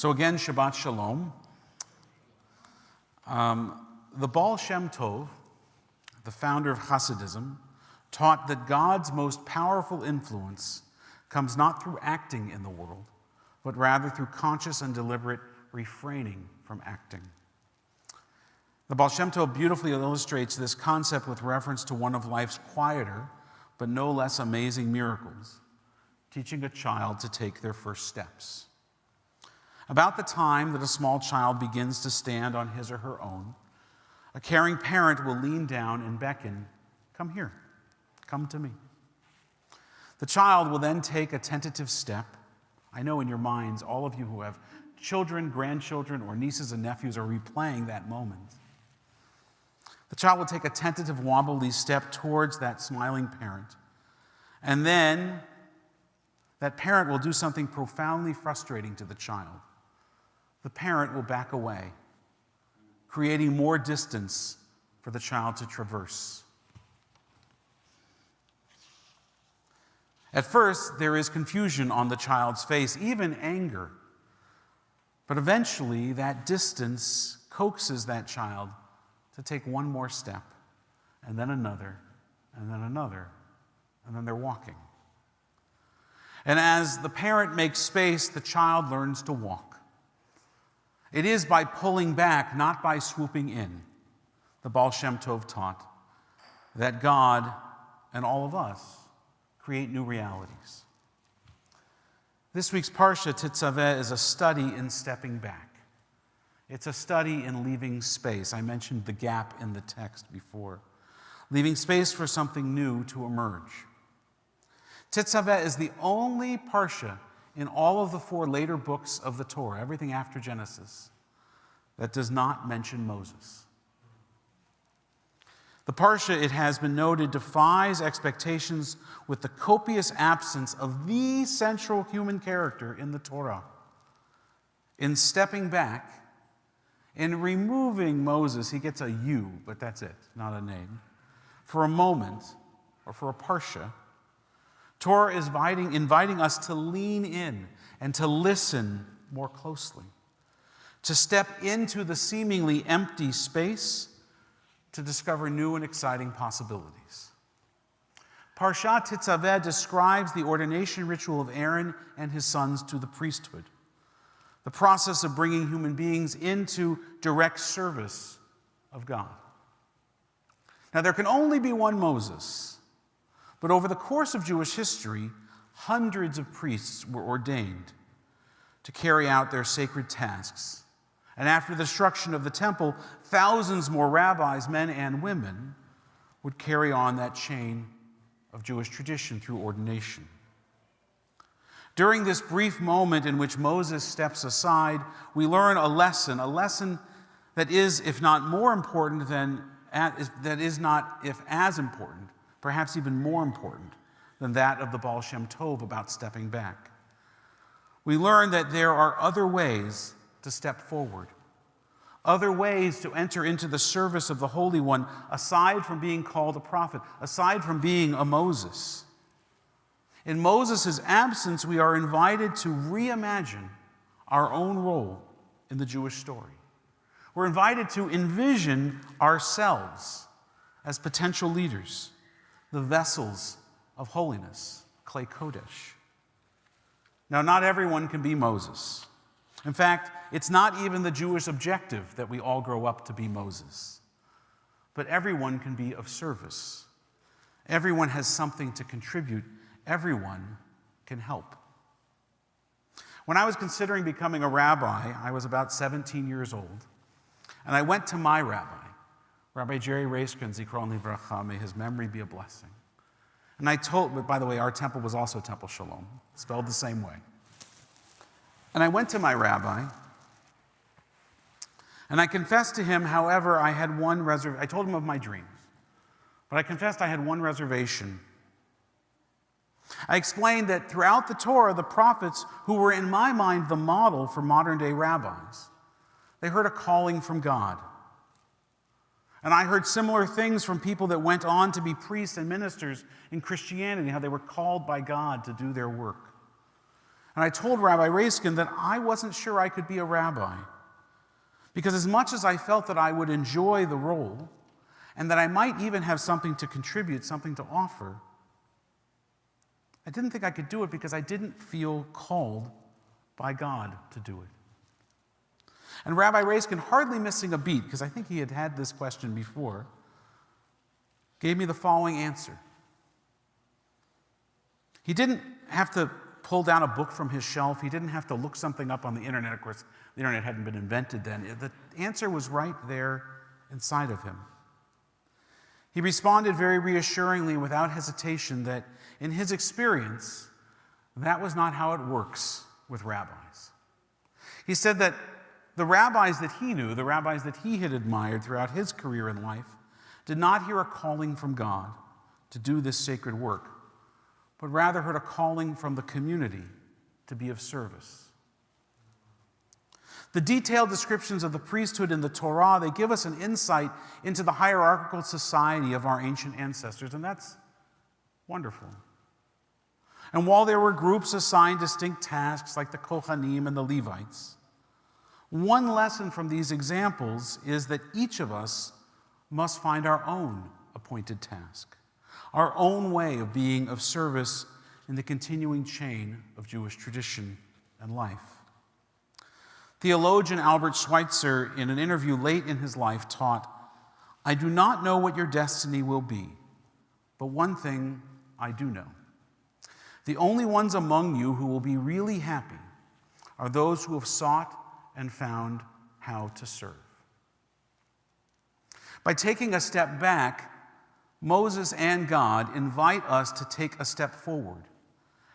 So again, Shabbat Shalom. The Baal Shem Tov, the founder of Hasidism, taught that God's most powerful influence comes not through acting in the world, but rather through conscious and deliberate refraining from acting. The Baal Shem Tov beautifully illustrates this concept with reference to one of life's quieter, but no less amazing miracles, teaching a child to take their first steps. About the time that a small child begins to stand on his or her own, a caring parent will lean down and beckon, "Come here, come to me." The child will then take a tentative step. I know in your minds, all of you who have children, grandchildren, or nieces and nephews are replaying that moment. The child will take a tentative, wobbly step towards that smiling parent. And then that parent will do something profoundly frustrating to the child. The parent will back away, creating more distance for the child to traverse. At first, there is confusion on the child's face, even anger. But eventually, that distance coaxes that child to take one more step, and then another, and then another, and then they're walking. And as the parent makes space, the child learns to walk. It is by pulling back, not by swooping in. The Baal Shem Tov taught that God and all of us create new realities. This week's Parsha, Tetzaveh, is a study in stepping back. It's a study in leaving space. I mentioned the gap in the text before. Leaving space for something new to emerge. Tetzaveh is the only Parsha in all of the 4 later books of the Torah, everything after Genesis, that does not mention Moses. The Parsha, it has been noted, defies expectations with the copious absence of the central human character in the Torah. In stepping back, in removing Moses, he gets a U, but that's it, not a name, for a moment, or for a Parsha, Torah is inviting us to lean in and to listen more closely, to step into the seemingly empty space to discover new and exciting possibilities. Parshat Tetzaveh describes the ordination ritual of Aaron and his sons to the priesthood, the process of bringing human beings into direct service of God. Now, there can only be one Moses. But over the course of Jewish history, hundreds of priests were ordained to carry out their sacred tasks. And after the destruction of the temple, thousands more rabbis, men and women, would carry on that chain of Jewish tradition through ordination. During this brief moment in which Moses steps aside, we learn a lesson that is, if not more important that is not, if as important, perhaps even more important than that of the Baal Shem Tov about stepping back. We learn that there are other ways to step forward, other ways to enter into the service of the Holy One, aside from being called a prophet, aside from being a Moses. In Moses' absence, we are invited to reimagine our own role in the Jewish story. We're invited to envision ourselves as potential leaders, the vessels of holiness, Klei Kodesh. Now, not everyone can be Moses. In fact, it's not even the Jewish objective that we all grow up to be Moses. But everyone can be of service. Everyone has something to contribute. Everyone can help. When I was considering becoming a rabbi, I was about 17 years old. And I went to my rabbi, Rabbi Jerry Raskin, Zikron Livracha, may his memory be a blessing. And but by the way, our temple was also Temple Shalom, spelled the same way. And I went to my rabbi, and I confessed to him, however, I had one reservation. I told him of my dreams, but I confessed I had one reservation. I explained that throughout the Torah, the prophets, who were in my mind the model for modern-day rabbis, they heard a calling from God. And I heard similar things from people that went on to be priests and ministers in Christianity, how they were called by God to do their work. And I told Rabbi Raskin that I wasn't sure I could be a rabbi, because as much as I felt that I would enjoy the role and that I might even have something to contribute, something to offer, I didn't think I could do it because I didn't feel called by God to do it. And Rabbi Raskin, hardly missing a beat, because I think he had had this question before, gave me the following answer. He didn't have to pull down a book from his shelf. He didn't have to look something up on the internet. Of course, the internet hadn't been invented then. The answer was right there inside of him. He responded very reassuringly and without hesitation that in his experience, that was not how it works with rabbis. He said that the rabbis that he knew, the rabbis that he had admired throughout his career in life, did not hear a calling from God to do this sacred work, but rather heard a calling from the community to be of service. The detailed descriptions of the priesthood in the Torah, they give us an insight into the hierarchical society of our ancient ancestors, and that's wonderful. And while there were groups assigned distinct tasks like the Kohanim and the Levites, one lesson from these examples is that each of us must find our own appointed task, our own way of being of service in the continuing chain of Jewish tradition and life. Theologian Albert Schweitzer, in an interview late in his life, taught, "I do not know what your destiny will be, but one thing I do know. The only ones among you who will be really happy are those who have sought and found how to serve." By taking a step back, Moses and God invite us to take a step forward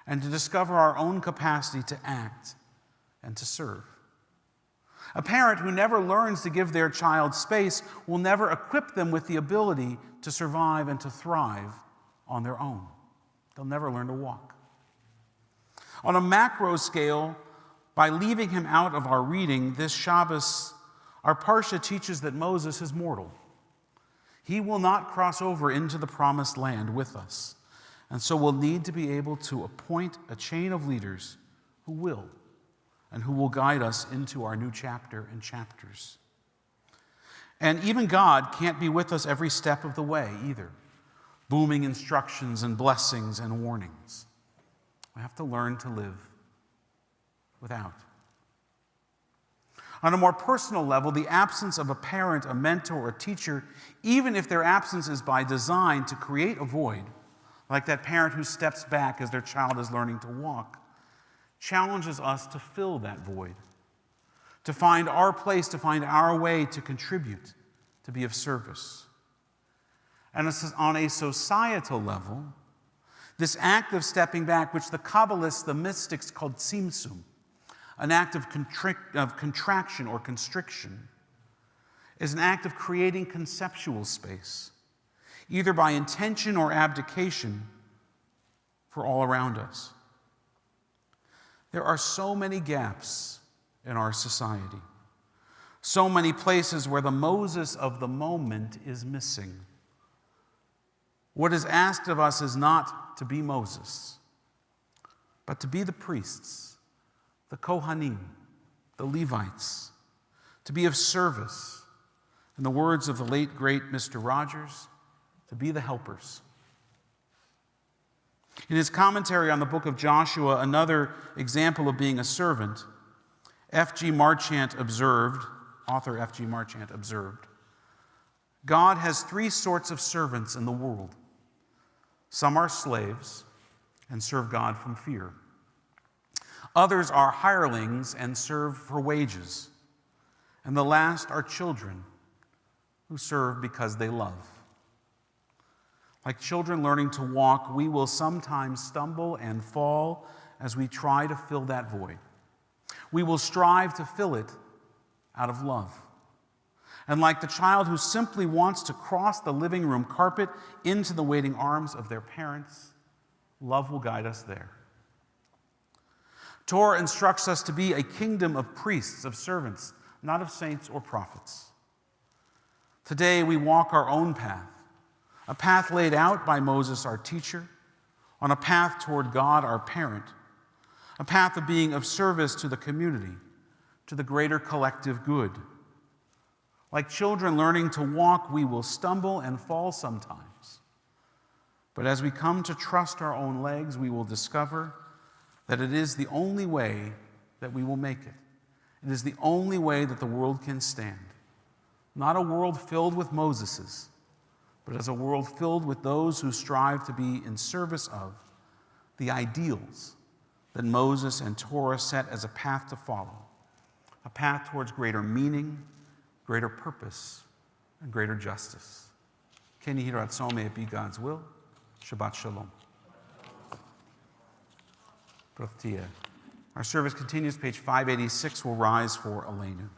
and to discover our own capacity to act and to serve. A parent who never learns to give their child space will never equip them with the ability to survive and to thrive on their own. They'll never learn to walk. On a macro scale, by leaving him out of our reading this Shabbos, our Parsha teaches that Moses is mortal. He will not cross over into the promised land with us, and so we'll need to be able to appoint a chain of leaders who will, and who will guide us into our new chapter and chapters. And even God can't be with us every step of the way either, booming instructions and blessings and warnings. We have to learn to live without. On a more personal level, the absence of a parent, a mentor, or a teacher, even if their absence is by design to create a void, like that parent who steps back as their child is learning to walk, challenges us to fill that void, to find our place, to find our way to contribute, to be of service. And on a societal level, this act of stepping back, which the Kabbalists, the mystics, called tzimtzum, an act of contraction or constriction, is an act of creating conceptual space, either by intention or abdication, for all around us. There are so many gaps in our society, so many places where the Moses of the moment is missing. What is asked of us is not to be Moses, but to be the priests, the Kohanim, the Levites, to be of service. In the words of the late, great Mr. Rogers, to be the helpers. In his commentary on the book of Joshua, another example of being a servant, F.G. Marchant observed, author F.G. Marchant observed, God has three sorts of servants in the world. Some are slaves and serve God from fear. Others are hirelings and serve for wages. And the last are children who serve because they love. Like children learning to walk, we will sometimes stumble and fall as we try to fill that void. We will strive to fill it out of love. And like the child who simply wants to cross the living room carpet into the waiting arms of their parents, love will guide us there. Torah instructs us to be a kingdom of priests, of servants, not of saints or prophets. Today we walk our own path, a path laid out by Moses, our teacher, on a path toward God, our parent, a path of being of service to the community, to the greater collective good. Like children learning to walk, we will stumble and fall sometimes. But as we come to trust our own legs, we will discover that it is the only way that we will make it. It is the only way that the world can stand. Not a world filled with Moseses, but as a world filled with those who strive to be in service of the ideals that Moses and Torah set as a path to follow, a path towards greater meaning, greater purpose, and greater justice. Ken Yehi Ratzon, may it be God's will. Shabbat Shalom. Our service continues. Page 586 will rise for Aleinu.